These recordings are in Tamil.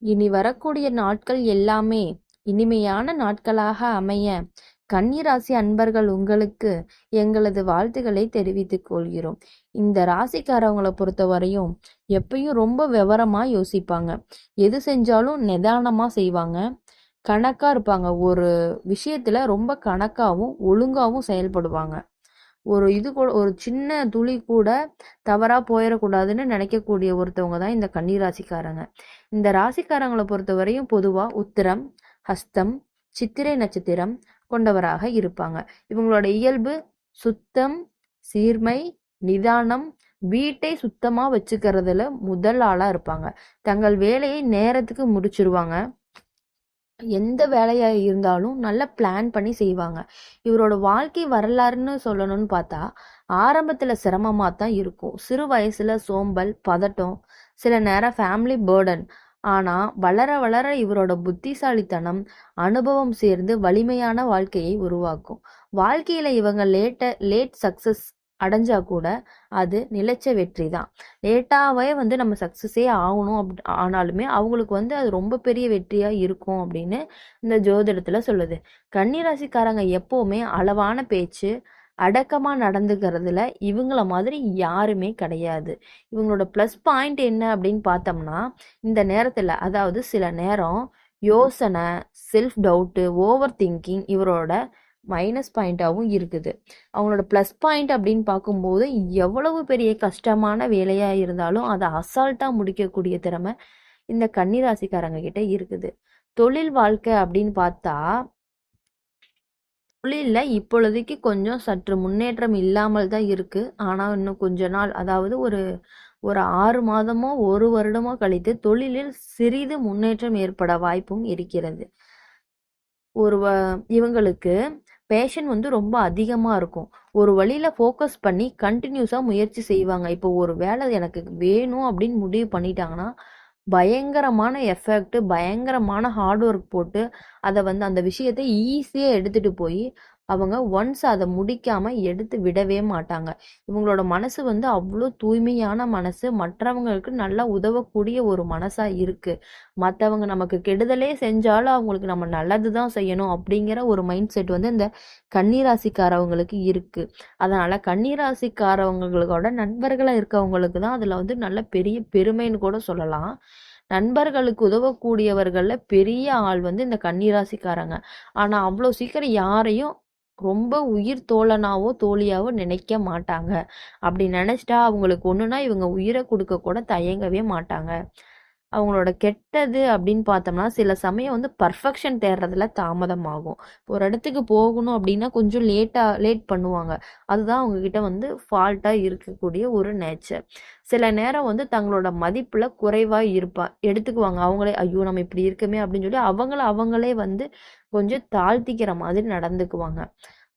இனி வரக்கூடிய நாட்கள் எல்லாமே இனிமையான நாட்களாக அமைய கன்னிராசி அன்பர்கள் உங்களுக்கு எங்களது வாழ்த்துக்களை தெரிவித்துக் கொள்கிறோம். இந்த ராசிக்காரவங்களை பொறுத்த வரையும் எப்பயும் ரொம்ப விவரமா யோசிப்பாங்க. எது செஞ்சாலும் நிதானமா செய்வாங்க. கணக்கா இருப்பாங்க. ஒரு விஷயத்துல ரொம்ப கணக்காவும் ஒழுங்காவும் செயல்படுவாங்க. இது கூட ஒரு சின்ன துளி கூட தவறா போயிடக்கூடாதுன்னு நினைக்கக்கூடிய ஒருத்தவங்க தான் இந்த கன்னிராசிக்காரங்க. இந்த ராசிக்காரங்களை பொறுத்த வரையும் பொதுவா உத்திரம், ஹஸ்தம், சித்திரை நட்சத்திரம் கொண்டவராக இருப்பாங்க. இவங்களோட இயல்பு சுத்தம், சீர்மை, நிதானம், வீட்டை சுத்தமா வச்சுக்கிறதுல முதல் ஆளா இருப்பாங்க. தங்கள் வேலையை நேரத்துக்கு முடிச்சிருவாங்க. எந்த வேலையா இருந்தாலும் நல்லா பிளான் பண்ணி செய்வாங்க. இவரோட வாழ்க்கை வரலாறுன்னு சொல்லணும்னு பார்த்தா ஆரம்பத்துல சிரமமா தான் இருக்கும். சிறு வயசுல சோம்பல், பதட்டம், சில நேரம் ஃபேமிலி பேர்டன். ஆனா வளர வளர இவரோட புத்திசாலித்தனம், அனுபவம் சேர்ந்து வலிமையான வாழ்க்கையை உருவாக்கும். வாழ்க்கையில இவங்க லேட் சக்சஸ் அடைஞ்சா கூட அது நிலைச்ச வெற்றி தான். லேட்டாவே நம்ம சக்சஸே ஆகணும் ஆனாலுமே அவங்களுக்கு அது ரொம்ப பெரிய வெற்றியா இருக்கும் அப்படின்னு இந்த ஜோதிடத்துல சொல்லுது. கன்னிராசிக்காரங்க எப்பவுமே அளவான பேச்சு, அடக்கமா நடந்துக்கிறதுல இவங்கள மாதிரி யாருமே கிடையாது. இவங்களோட ப்ளஸ் பாயிண்ட் என்ன அப்படின்னு பார்த்தோம்னா, இந்த நேரத்துல அதாவது சில நேரம் யோசனை, செல்ஃப் டவுட்டு, ஓவர் திங்கிங் இவரோட மைனஸ் பாயிண்டாகவும் இருக்குது. அவங்களோட ப்ளஸ் பாயிண்ட் அப்படின்னு பார்க்கும்போது எவ்வளவு பெரிய கஷ்டமான வேலையாக இருந்தாலும் அதை அசால்ட்டாக முடிக்கக்கூடிய திறமை இந்த கன்னிராசிக்காரங்க கிட்ட இருக்குது. தொழில் வாழ்க்கை அப்படின்னு பார்த்தா தொழிலில் இப்பொழுதைக்கு கொஞ்சம் சற்று முன்னேற்றம் இல்லாமல் தான் இருக்குது. ஆனால் இன்னும் கொஞ்ச நாள் அதாவது ஒரு 6 மாதமோ 1 வருடமோ கழித்து தொழிலில் சிறிது முன்னேற்றம் ஏற்பட வாய்ப்பும் இருக்கிறது. இவங்களுக்கு பேஷன் ரொம்ப அதிகமாக இருக்கும். ஒரு வழியில் ஃபோக்கஸ் பண்ணி கண்டினியூஸாக முயற்சி செய்வாங்க. இப்போ ஒரு வேலை எனக்கு வேணும் அப்படின்னு முடிவு பண்ணிட்டாங்கன்னா பயங்கரமான எஃபெக்ட், பயங்கரமான ஹார்ட் ஒர்க் போட்டு அதை அந்த விஷயத்தை ஈஸியாக எடுத்துகிட்டு போய் அவங்க ஒன்ஸ் அதை முடிக்காம எடுத்து விடவே மாட்டாங்க. இவங்களோட மனசு அவ்வளோ தூய்மையான மனசு, மற்றவங்களுக்கு நல்லா உதவக்கூடிய ஒரு மனசா இருக்கு. மற்றவங்க நமக்கு கெடுதலே செஞ்சாலும் அவங்களுக்கு நம்ம நல்லது தான் செய்யணும் அப்படிங்கிற ஒரு மைண்ட் செட் இந்த கன்னிராசிக்காரவங்களுக்கு இருக்கு. அதனால கன்னிராசிக்காரவங்களோட நண்பர்களா இருக்கவங்களுக்கு தான் அதுல நல்ல பெரிய பெருமைன்னு கூட சொல்லலாம். நண்பர்களுக்கு உதவக்கூடியவர்கள்ல பெரிய ஆள் இந்த கன்னிராசிக்காரங்க. ஆனா அவ்வளோ சீக்கிரம் யாரையும் ரொம்ப உயிர் தோழனாவோ தோழியாவோ நினைக்க மாட்டாங்க. அப்படி நினைச்சிட்டா அவங்களுக்கு ஒண்ணுனா இவங்க உயிரை கொடுக்க கூட தயங்கவே மாட்டாங்க. அவங்களோட கெட்டது அப்படின்னு பார்த்தோம்னா சில சமயம் பர்ஃபெக்ஷன் தேடுறதுல தாமதமாகும். ஒரு இடத்துக்கு போகணும் அப்படின்னா கொஞ்சம் லேட் பண்ணுவாங்க. அதுதான் அவங்க கிட்ட ஃபால்ட்டா இருக்கக்கூடிய ஒரு நேச்சர். சில நேரம் தங்களோட மதிப்புல குறைவா எடுத்துக்குவாங்க. அவங்களே ஐயோ நம்ம இப்படி இருக்குமே அப்படின்னு சொல்லி அவங்களே கொஞ்சம் தாழ்த்திக்கிற மாதிரி நடந்துக்குவாங்க.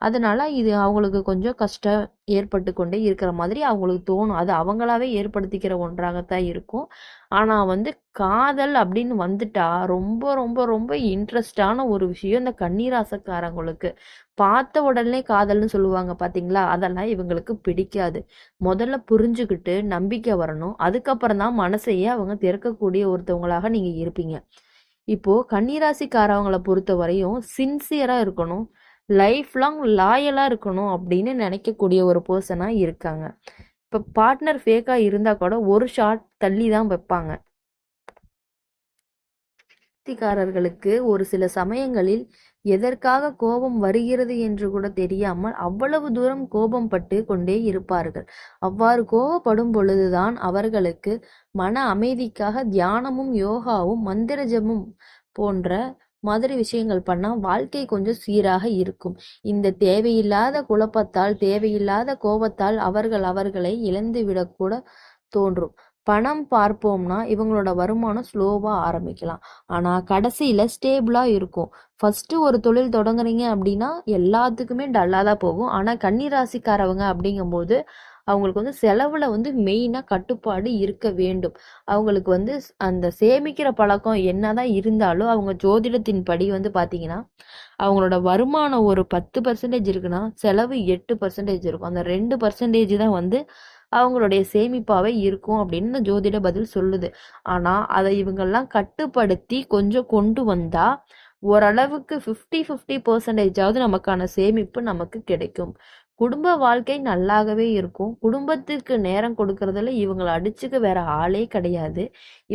அதனால இது அவங்களுக்கு கொஞ்சம் கஷ்டம் ஏற்பட்டு கொண்டே இருக்கிற மாதிரி அவங்களுக்கு தோணும். அது அவங்களாவே ஏற்படுத்திக்கிற ஒன்றாகத்தான் இருக்கும். ஆனா காதல் அப்படின்னு வந்துட்டா ரொம்ப ரொம்ப ரொம்ப இன்ட்ரெஸ்டான ஒரு விஷயம் இந்த கன்னிராசிக்காரங்களுக்கு. பார்த்த உடனே காதல்னு சொல்லுவாங்க பாத்தீங்களா, அதெல்லாம் இவங்களுக்கு பிடிக்காது. முதல்ல புரிஞ்சுக்கிட்டு நம்பிக்கை வரணும். அதுக்கப்புறம் தான் மனசையே அவங்க திறக்கக்கூடிய ஒருத்தவங்களாக நீங்க இருப்பீங்க. இப்போ கன்னிராசிக்காரவங்களை பொறுத்த வரையும் சின்சியரா இருக்கணும், லைஃப் லாங் லாயலா இருக்கணும் அப்படின்னு நினைக்கக்கூடிய ஒரு பர்சனா இருக்காங்க. இப்ப பார்ட்னர் ஃபேக்கா இருந்தா கூட ஒரு ஷாட் தள்ளி தான் வைப்பாங்க. ராசிக்காரர்களுக்கு ஒரு சில சமயங்களில் எதற்காக கோபம் வருகிறது என்று கூட தெரியாமல் அவ்வளவு தூரம் கோபம் பட்டு கொண்டே இருப்பார்கள். அவ்வாறு கோபப்படும் பொழுதுதான் அவர்களுக்கு மன அமைதிக்காக தியானமும் யோகாவும் மந்திர ஜபமும் போன்ற மாதிரி விஷயங்கள் பண்ணா வாழ்க்கை கொஞ்சம் சீராக இருக்கும். இந்த தேவையில்லாத குழப்பத்தால், தேவையில்லாத கோபத்தால் அவர்களை இழந்து விடக்கூட தோன்றும். பணம் பார்ப்போம்னா இவங்களோட வருமானம் ஸ்லோவா ஆரம்பிக்கலாம். ஆனா கடைசியில ஸ்டேபிளா இருக்கும். ஃபர்ஸ்ட் ஒரு தொழில் தொடங்குறீங்க அப்படின்னா எல்லாத்துக்குமே டல்லா தான் போகும். ஆனா கன்னிராசிக்காரவங்க அப்படிங்கும்போது அவங்களுக்கு செலவுல மெயினா கட்டுப்பாடு இருக்க வேண்டும். அவங்களுக்கு அந்த சேமிக்கிற பழக்கம் என்னதான் இருந்தாலும் அவங்க ஜோதிடத்தின் படி பாத்தீங்கன்னா அவங்களோட வருமானம் ஒரு 10% இருக்குன்னா செலவு 8% இருக்கும். அந்த 2% தான் அவங்களுடைய சேமிப்பாவே இருக்கும் அப்படின்னு இந்த ஜோதிட பதில் சொல்லுது. ஆனா அதை இவங்கெல்லாம் கட்டுப்படுத்தி கொஞ்சம் கொண்டு வந்தா ஓரளவுக்கு 50-50% நமக்கான சேமிப்பு நமக்கு கிடைக்கும். குடும்ப வாழ்க்கை நல்லாகவே இருக்கும். குடும்பத்துக்கு நேரம் கொடுக்கறதுல இவங்களை அடிச்சுக்க வேற ஆளே கிடையாது.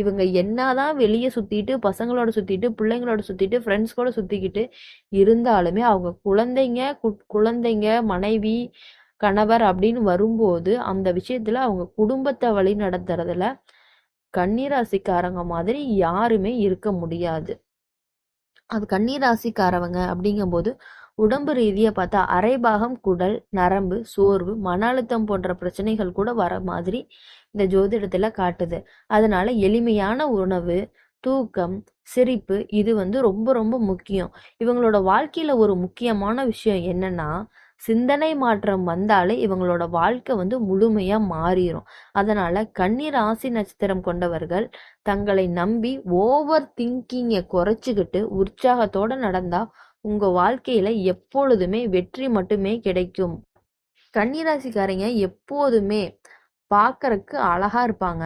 இவங்க என்னதான் வெளியே சுத்திட்டு பசங்களோட சுத்திட்டு பிள்ளைங்களோட சுத்திட்டு ஃப்ரெண்ட்ஸ் கூட சுத்திக்கிட்டு இருந்தாலுமே அவங்க குழந்தைங்க மனைவி கணவர் அப்படின்னு வரும்போது அந்த விஷயத்துல அவங்க குடும்பத்தை வழி நடத்துறதுல கன்னிராசிக்காரங்க மாதிரி யாருமே இருக்க முடியாது. அது கன்னிராசிக்காரவங்க அப்படிங்கும்போது உடம்பு ரீதியாக பார்த்தா அரைபாகம் குடல் நரம்பு சோர்வு மன அழுத்தம் போன்ற பிரச்சனைகள் கூட வர மாதிரி இந்த ஜோதிடத்துல காட்டுது. அதனால எளிமையான உணவு தூக்கம் சிரிப்பு இது ரொம்ப ரொம்ப முக்கியம். இவங்களோட வாழ்க்கையில ஒரு முக்கியமான விஷயம் என்னன்னா சிந்தனை மாற்றம் வந்தாலே இவங்களோட வாழ்க்கை முழுமையா மாறிடும். அதனால கன்னி ராசி நட்சத்திரம் கொண்டவர்கள் தங்களை நம்பி ஓவர் திங்கிங்கை குறைச்சிக்கிட்டு உற்சாகத்தோட நடந்தா உங்க வாழ்க்கையில எப்பொழுதுமே வெற்றி மட்டுமே கிடைக்கும். கன்னிராசிக்காரங்க எப்போதுமே பார்க்கறக்கு அழகா இருப்பாங்க.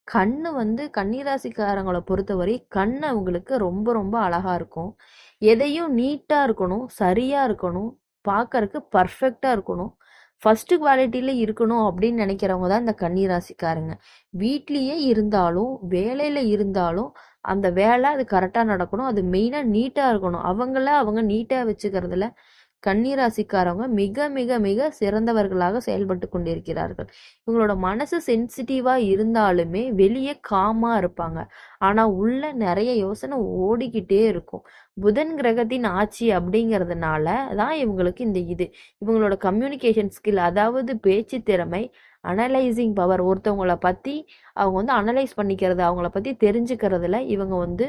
கண்ணு கன்னிராசிக்காரங்களை பொறுத்தவரை கண்ணு அவங்களுக்கு ரொம்ப ரொம்ப அழகா இருக்கும். எதையும் நீட்டா இருக்கணும் சரியா இருக்கணும் பார்க்கறக்கு பர்ஃபெக்டா இருக்கணும் ஃபர்ஸ்ட் குவாலிட்டியில இருக்கணும் அப்படின்னு நினைக்கிறவங்க தான் இந்த கன்னிராசிக்காரங்க. வீட்லயே இருந்தாலும் வேலையில இருந்தாலும் அந்த வேலை அது கரெக்டாக நடக்கணும். அது மெயினாக நீட்டாக இருக்கணும். அவங்க நீட்டாக வச்சுக்கிறதுல கன்னிராசிக்காரவங்க மிக மிக மிக சிறந்தவர்களாக செயல்பட்டு கொண்டிருக்கிறார்கள். இவங்களோட மனசு சென்சிட்டிவா இருந்தாலுமே வெளியே காமா இருப்பாங்க. ஆனா உள்ள நிறைய யோசனை ஓடிக்கிட்டே இருக்கும். புதன் கிரகத்தின் ஆட்சி அப்படிங்கிறதுனால தான் இவங்களுக்கு இவங்களோட கம்யூனிகேஷன் ஸ்கில் அதாவது பேச்சு திறமை அனலைசிங் பவர் ஒருத்தவங்கள பத்தி அவங்க அனலைஸ் பண்ணிக்கிறது அவங்கள பத்தி தெரிஞ்சுக்கிறதுல இவங்க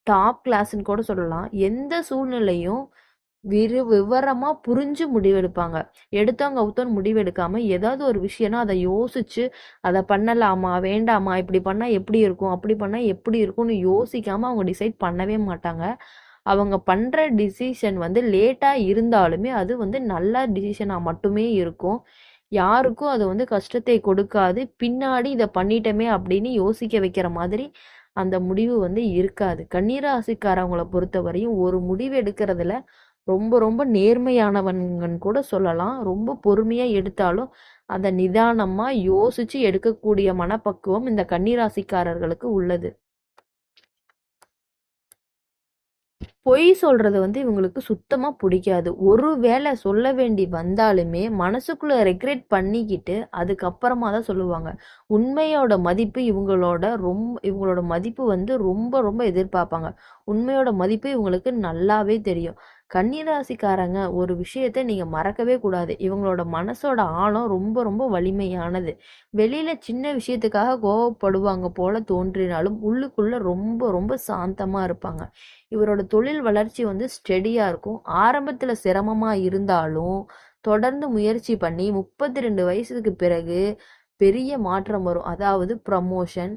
டாப் கிளாஸ்ன்னு கூட சொல்லலாம். எந்த சூழ்நிலையும் விவரமா புரிஞ்சு முடிவெடுப்பாங்க. எடுத்தவங்க அவுத்தோன்னு முடிவெடுக்காம ஏதாவது ஒரு விஷயம்னா அதை யோசிச்சு அதை பண்ணலாமா வேண்டாமா இப்படி பண்ணா எப்படி இருக்கும் அப்படி பண்ணா எப்படி இருக்கும்னு யோசிக்காம அவங்க டிசைட் பண்ணவே மாட்டாங்க. அவங்க பண்ற டிசிஷன் லேட்டா இருந்தாலுமே அது நல்ல டிசிஷனா மட்டுமே இருக்கும். யாருக்கும் அது கஷ்டத்தை கொடுக்காது. பின்னாடி இதை பண்ணிட்டோமே அப்படின்னு யோசிக்க வைக்கிற மாதிரி அந்த முடிவு இருக்காது. கன்னிராசிக்காரவங்களை பொறுத்தவரையும் ஒரு முடிவு எடுக்கிறதுல ரொம்ப ரொம்ப நேர்மையானவங்கன்னு கூட சொல்லலாம். ரொம்ப பொறுமையா எடுத்தாலும் அதை நிதானமா யோசிச்சு எடுக்கக்கூடிய மனப்பக்குவம் இந்த கன்னிராசிக்காரர்களுக்கு உள்ளது. பொய் சொல்றது இவங்களுக்கு சுத்தமா பிடிக்காது. ஒரு வேளை சொல்ல வேண்டி வந்தாலுமே மனசுக்குள்ள ரெக்ரெட் பண்ணிக்கிட்டு அதுக்கப்புறமா தான் சொல்லுவாங்க. உண்மையோட மதிப்பு இவங்களோட மதிப்பு ரொம்ப ரொம்ப எதிர்பார்ப்பாங்க. உண்மையோட மதிப்பு இவங்களுக்கு நல்லாவே தெரியும். கன்னிராசிக்காரங்க ஒரு விஷயத்த நீங்க மறக்கவே கூடாது. இவங்களோட மனசோட ஆழம் ரொம்ப ரொம்ப வலிமையானது. வெளியில சின்ன விஷயத்துக்காக கோவப்படுவாங்க போல தோன்றினாலும் உள்ளுக்குள்ள ரொம்ப ரொம்ப சாந்தமா இருப்பாங்க. இவரோட தொழில் வளர்ச்சி ஸ்டெடியா இருக்கும். ஆரம்பத்துல சிரமமா இருந்தாலும் தொடர்ந்து முயற்சி பண்ணி 32 வயசுக்கு பிறகு பெரிய மாற்றம் வரும். அதாவது ப்ரமோஷன்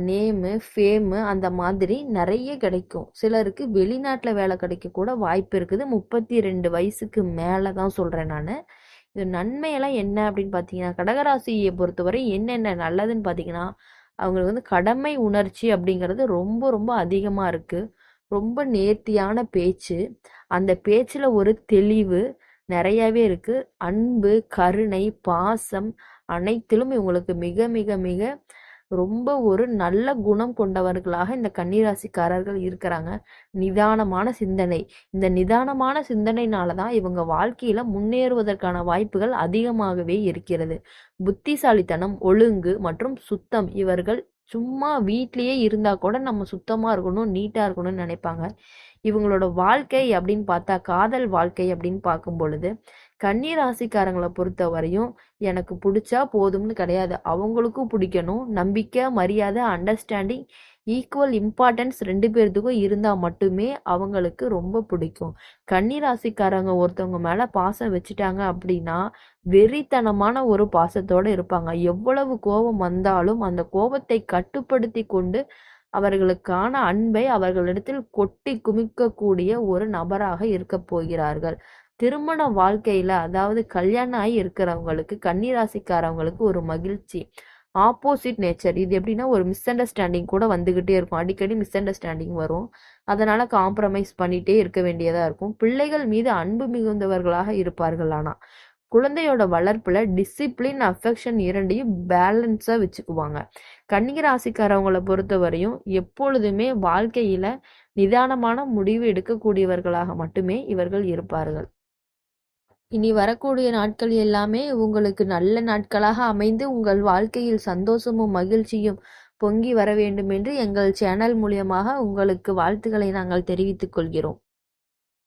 நேமு ஃபேமு அந்த மாதிரி நிறைய கிடைக்கும். சிலருக்கு வெளிநாட்டில் வேலை கிடைக்க கூட வாய்ப்பு இருக்குது. 32 வயசுக்கு மேலே தான் சொல்கிறேன் நான். இது நன்மையெல்லாம் என்ன அப்படின்னு பார்த்தீங்கன்னா கடகராசியை பொறுத்தவரை என்னென்ன நல்லதுன்னு பார்த்தீங்கன்னா அவங்களுக்கு கடமை உணர்ச்சி அப்படிங்கிறது ரொம்ப ரொம்ப அதிகமாக இருக்குது. ரொம்ப நேர்த்தியான பேச்சு, அந்த பேச்சில் ஒரு தெளிவு நிறையாவே இருக்குது. அன்பு கருணை பாசம் அனைத்திலும் இவங்களுக்கு மிக மிக மிக ரொம்ப ஒரு நல்ல குணம் கொண்டவர்களாக இந்த கன்னிராசிக்காரர்கள் இருக்கிறாங்க. நிதானமான சிந்தனை, இந்த நிதானமான சிந்தனைனால தான் இவங்க வாழ்க்கையில முன்னேறுவதற்கான வாய்ப்புகள் அதிகமாகவே இருக்கிறது. புத்திசாலித்தனம் ஒழுங்கு மற்றும் சுத்தம் இவர்கள் சும்மா வீட்லயே இருந்தா கூட நம்ம சுத்தமா இருக்கணும் நீட்டா இருக்கணும்னு நினைப்பாங்க. இவங்களோட வாழ்க்கை அப்படின்னு பார்த்தா காதல் வாழ்க்கை அப்படின்னு பார்க்கும் பொழுது கன்னிராசிக்காரங்களை பொறுத்த வரையும் எனக்கு பிடிச்சா போதும்னு கிடையாது. அவங்களுக்கும் பிடிக்கணும். நம்பிக்கை மரியாதை அண்டர்ஸ்டாண்டிங் ஈக்குவல் இம்பார்ட்டன்ஸ் 2 பேர்த்துக்கும் இருந்தால் மட்டுமே அவங்களுக்கு ரொம்ப பிடிக்கும். கன்னிராசிக்காரங்க ஒருத்தவங்க மேலே பாசம் வச்சுட்டாங்க அப்படின்னா வெறித்தனமான ஒரு பாசத்தோடு இருப்பாங்க. எவ்வளவு கோபம் வந்தாலும் அந்த கோபத்தை கட்டுப்படுத்தி கொண்டு அவர்களுக்கான அன்பை அவர்களிடத்தில் கொட்டி குமிக்கக்கூடிய ஒரு நபராக இருக்க போகிறார்கள். திருமண வாழ்க்கையில அதாவது கல்யாணம் ஆகி இருக்கிறவங்களுக்கு கன்னிராசிக்காரவங்களுக்கு ஒரு மகிழ்ச்சி. Opposite nature. இது எப்படின்னா ஒரு மிஸ் அண்டர்ஸ்டாண்டிங் கூட வந்துகிட்டே இருக்கும். அடிக்கடி மிஸ் அண்டர்ஸ்டாண்டிங் வரும். அதனால காம்ப்ரமைஸ் பண்ணிட்டே இருக்க வேண்டியதா இருக்கும். பிள்ளைகள் மீது அன்பு மிகுந்தவர்களாக இருப்பார்கள். ஆனா குழந்தையோட வளர்ப்புல டிசிப்ளின், அஃபெக்ஷன் இரண்டையும் பேலன்ஸா வச்சுக்குவாங்க. கன்னிக ராசிக்காரவங்களை பொறுத்தவரையும் எப்பொழுதுமே வாழ்க்கையில நிதானமான முடிவு எடுக்கக்கூடியவர்களாக மட்டுமே இவர்கள் இருப்பார்கள். இனி வரக்கூடிய நாட்கள் எல்லாமே உங்களுக்கு நல்ல நாட்களாக அமைந்து உங்கள் வாழ்க்கையில் சந்தோஷமும் மகிழ்ச்சியும் பொங்கி வர வேண்டும் என்று எங்கள் சேனல் மூலியமாக உங்களுக்கு வாழ்த்துக்களை நாங்கள் தெரிவித்துக் கொள்கிறோம்.